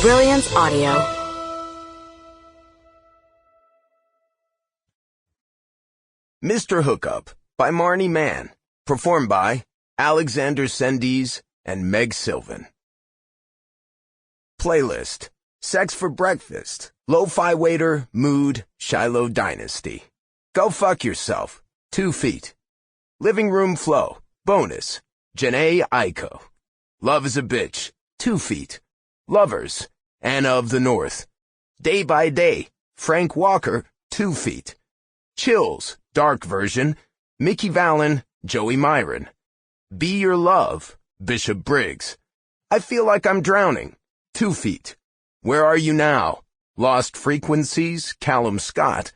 Brilliance Audio. Mr. Hookup by Marni Mann, performed by Alexander Cendese and Meg Sylvan. Playlist: Sex for Breakfast, Lo-Fi Waiter, Mood, Shiloh Dynasty. Go Fuck Yourself, 2 Feet. Living Room Flow, Bonus, Janae Aiko. Love is a Bitch, 2 Feet. Lovers, Anna of the North. Day by Day, Frank Walker, 2 Feet. Chills, Dark Version, Mickey Vallon, Joey Myron. Be Your Love, Bishop Briggs. I Feel Like I'm Drowning, 2 Feet. Where Are You Now? Lost Frequencies, Callum Scott.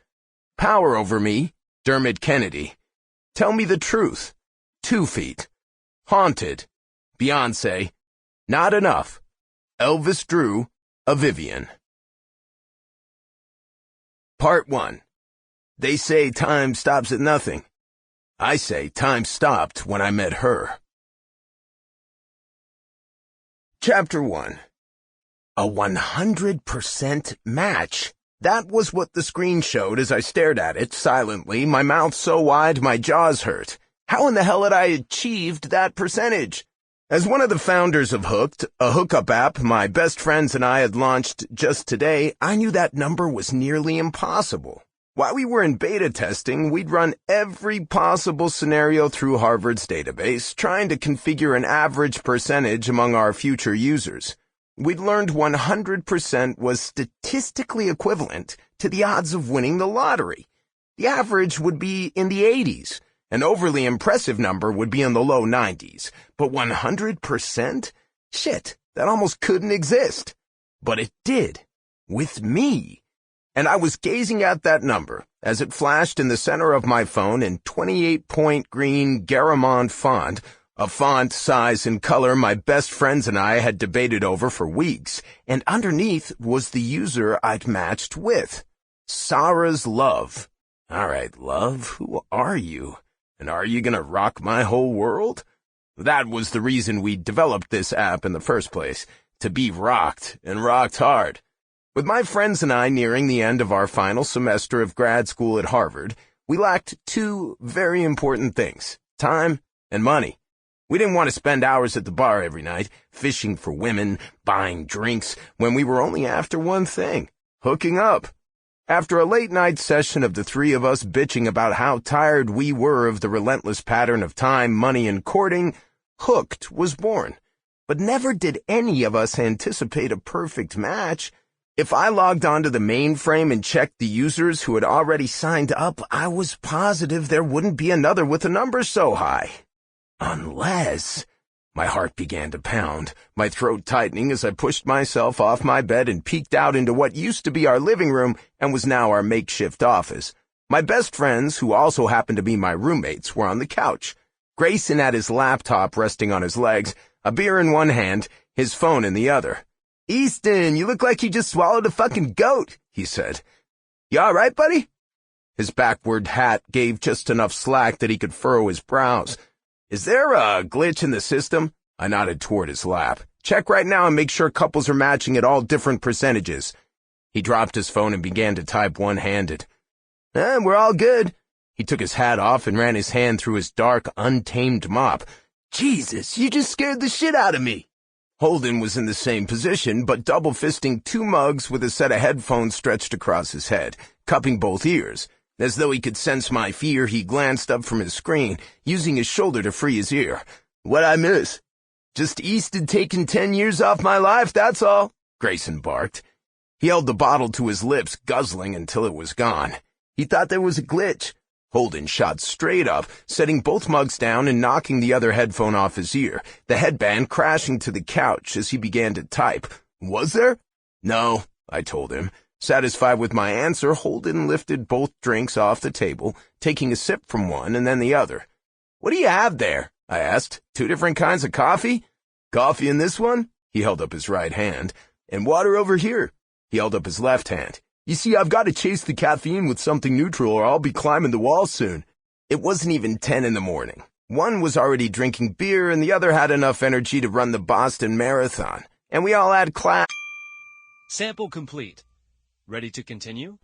Power Over Me, Dermot Kennedy. Tell Me the Truth, 2 Feet. Haunted, Beyonce. Not Enough, Elvis Drew, A Vivian. Part 1. They say time stops at nothing. I say time stopped when I met her. Chapter 1. A 100% match. That was what the screen showed as I stared at it silently, my mouth so wide my jaws hurt. How in the hell had I achieved that percentage? As one of the founders of Hooked, a hookup app my best friends and I had launched just today, I knew that number was nearly impossible. While we were in beta testing, we'd run every possible scenario through Harvard's database, trying to configure an average percentage among our future users. We'd learned 100% was statistically equivalent to the odds of winning the lottery. The average would be in the 80s. An overly impressive number would be in the low 90s. But 100%? Shit, that almost couldn't exist. But it did. With me. And I was gazing at that number as it flashed in the center of my phone in 28-point green Garamond font, a font, size, and color my best friends and I had debated over for weeks, and underneath was the user I'd matched with. Sarah's Love. All right, love, who are you? And are you gonna rock my whole world? That was the reason we developed this app in the first place, to be rocked, and rocked hard. With my friends and I nearing the end of our final semester of grad school at Harvard, we lacked 2 very important things: time and money. We didn't want to spend hours at the bar every night, fishing for women, buying drinks, when we were only after one thing: hooking up. After a late-night session of the 3 of us bitching about how tired we were of the relentless pattern of time, money, and courting, Hooked was born. But never did any of us anticipate a perfect match. If I logged onto the mainframe and checked the users who had already signed up, I was positive there wouldn't be another with a number so high. Unless... My heart began to pound, my throat tightening as I pushed myself off my bed and peeked out into what used to be our living room and was now our makeshift office. My best friends, who also happened to be my roommates, were on the couch. Grayson had his laptop resting on his legs, a beer in one hand, his phone in the other. "Easton, you look like you just swallowed a fucking goat," he said. "You all right, buddy?" His backward hat gave just enough slack that he could furrow his brows. "Is there a glitch in the system?" I nodded toward his lap. "Check right now and make sure couples are matching at all different percentages." He dropped his phone and began to type one-handed. We're all good." He took his hat off and ran his hand through his dark, untamed mop. "Jesus, you just scared the shit out of me." Holden was in the same position, but double-fisting 2 mugs with a set of headphones stretched across his head, cupping both ears. As though he could sense my fear, he glanced up from his screen, using his shoulder to free his ear. "What'd I miss?" "Just Easton taking 10 years off my life, that's all," Grayson barked. He held the bottle to his lips, guzzling until it was gone. He thought there was a glitch. Holden shot straight up, setting both mugs down and knocking the other headphone off his ear, the headband crashing to the couch as he began to type. "Was there?" "No," I told him. Satisfied with my answer, Holden lifted both drinks off the table, taking a sip from one and then the other. "What do you have there?" I asked. "2 different kinds of coffee?" "Coffee in this one?" He held up his right hand. "And water over here." He held up his left hand. "You see, I've got to chase the caffeine with something neutral or I'll be climbing the wall soon." It wasn't even 10 in the morning. One was already drinking beer and the other had enough energy to run the Boston Marathon. And we all had class. Sample complete. Ready to continue?